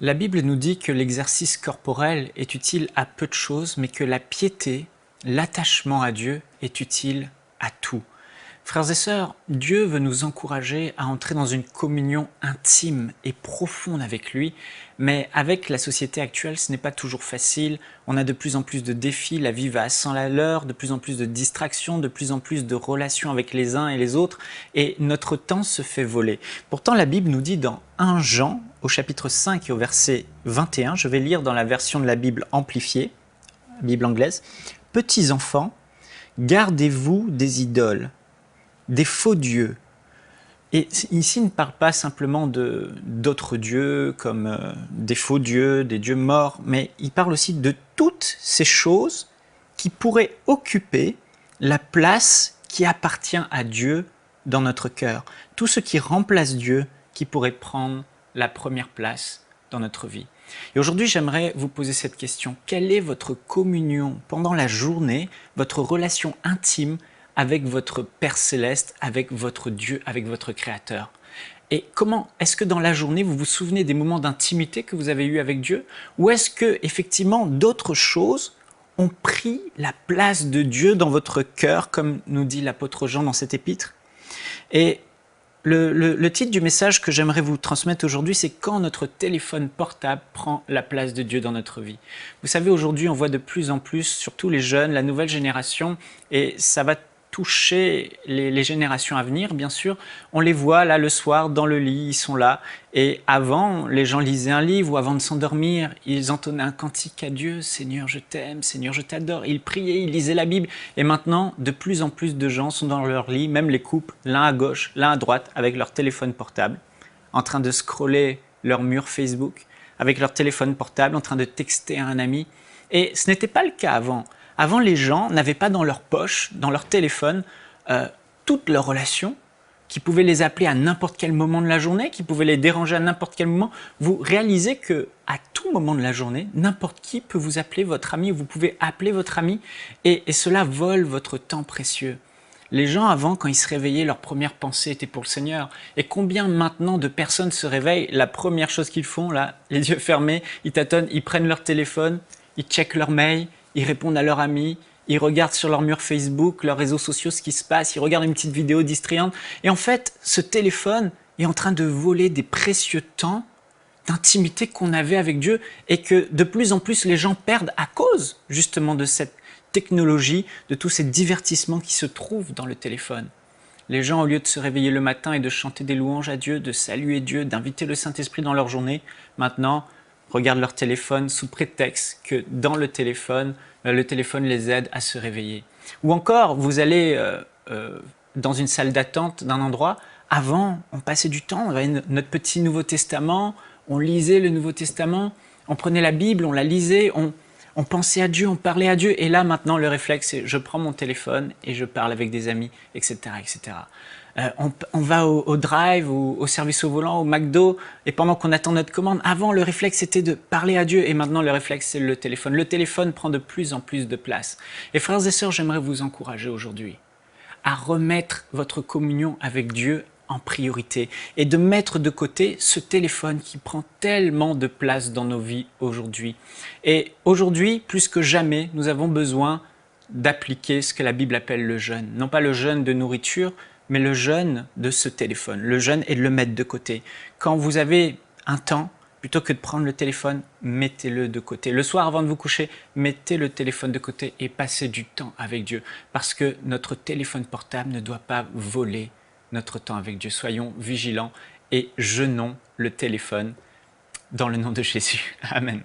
La Bible nous dit que l'exercice corporel est utile à peu de choses, mais que la piété, l'attachement à Dieu est utile à tout. Frères et sœurs, Dieu veut nous encourager à entrer dans une communion intime et profonde avec lui, mais avec la société actuelle, ce n'est pas toujours facile. On a de plus en plus de défis, la vie va à 100 à l'heure, de plus en plus de distractions, de plus en plus de relations avec les uns et les autres, et notre temps se fait voler. Pourtant, la Bible nous dit dans 1 Jean, au chapitre 5 et au verset 21, je vais lire dans la version de la Bible amplifiée, Bible anglaise, « Petits enfants, gardez-vous des idoles, des faux dieux. » Et ici, il ne parle pas simplement d'autres dieux comme des faux dieux, des dieux morts, mais il parle aussi de toutes ces choses qui pourraient occuper la place qui appartient à Dieu dans notre cœur. Tout ce qui remplace Dieu, qui pourrait prendre la première place dans notre vie. Et aujourd'hui, j'aimerais vous poser cette question. Quelle est votre communion pendant la journée, votre relation intime avec votre Père Céleste, avec votre Dieu, avec votre Créateur? Et comment est-ce que dans la journée, vous vous souvenez des moments d'intimité que vous avez eus avec Dieu? Ou est-ce que effectivement d'autres choses ont pris la place de Dieu dans votre cœur, comme nous dit l'apôtre Jean dans cet épître? Et le titre du message que j'aimerais vous transmettre aujourd'hui, c'est « Quand notre téléphone portable prend la place de Dieu dans notre vie ». Vous savez, aujourd'hui, on voit de plus en plus, surtout les jeunes, la nouvelle génération, et ça va toucher les générations à venir, bien sûr. On les voit là le soir dans le lit, ils sont là. Et avant, les gens lisaient un livre ou avant de s'endormir, ils entonnaient un cantique à Dieu. « Seigneur, je t'aime, Seigneur, je t'adore ». Ils priaient, ils lisaient la Bible. Et maintenant, de plus en plus de gens sont dans leur lit, même les couples, l'un à gauche, l'un à droite, avec leur téléphone portable, en train de scroller leur mur Facebook, avec leur téléphone portable, en train de texter à un ami. Et ce n'était pas le cas avant. Avant, les gens n'avaient pas dans leur poche, dans leur téléphone, toutes leurs relations, qui pouvaient les appeler à n'importe quel moment de la journée, qui pouvaient les déranger à n'importe quel moment. Vous réalisez qu'à tout moment de la journée, n'importe qui peut vous appeler votre ami, vous pouvez appeler votre ami, et cela vole votre temps précieux. Les gens avant, quand ils se réveillaient, leur première pensée était pour le Seigneur. Et combien maintenant de personnes se réveillent, la première chose qu'ils font, là, les yeux fermés, ils tâtonnent, ils prennent leur téléphone, ils checkent leur mail, ils répondent à leurs amis, ils regardent sur leur mur Facebook, leurs réseaux sociaux, ce qui se passe, ils regardent une petite vidéo distrayante. Et en fait, ce téléphone est en train de voler des précieux temps d'intimité qu'on avait avec Dieu et que de plus en plus les gens perdent à cause justement de cette technologie, de tous ces divertissements qui se trouvent dans le téléphone. Les gens, au lieu de se réveiller le matin et de chanter des louanges à Dieu, de saluer Dieu, d'inviter le Saint-Esprit dans leur journée, maintenant, regardent leur téléphone sous prétexte que dans le téléphone les aide à se réveiller. Ou encore, vous allez dans une salle d'attente d'un endroit, avant, on passait du temps, on avait notre petit Nouveau Testament, on lisait le Nouveau Testament, on prenait la Bible, on la lisait, on pensait à Dieu, on parlait à Dieu, et là maintenant le réflexe c'est je prends mon téléphone et je parle avec des amis, etc. etc. On va au drive, au service au volant, au McDo, et pendant qu'on attend notre commande, avant le réflexe c'était de parler à Dieu, et maintenant le réflexe c'est le téléphone. Le téléphone prend de plus en plus de place. Et frères et sœurs, j'aimerais vous encourager aujourd'hui à remettre votre communion avec Dieu en priorité et de mettre de côté ce téléphone qui prend tellement de place dans nos vies aujourd'hui. Et aujourd'hui, plus que jamais, nous avons besoin d'appliquer ce que la Bible appelle le jeûne. Non pas le jeûne de nourriture, mais le jeûne de ce téléphone. Le jeûne est de le mettre de côté. Quand vous avez un temps, plutôt que de prendre le téléphone, mettez-le de côté. Le soir, avant de vous coucher, mettez le téléphone de côté et passez du temps avec Dieu. Parce que notre téléphone portable ne doit pas voler notre temps avec Dieu. Soyons vigilants et jeûnons le téléphone dans le nom de Jésus. Amen.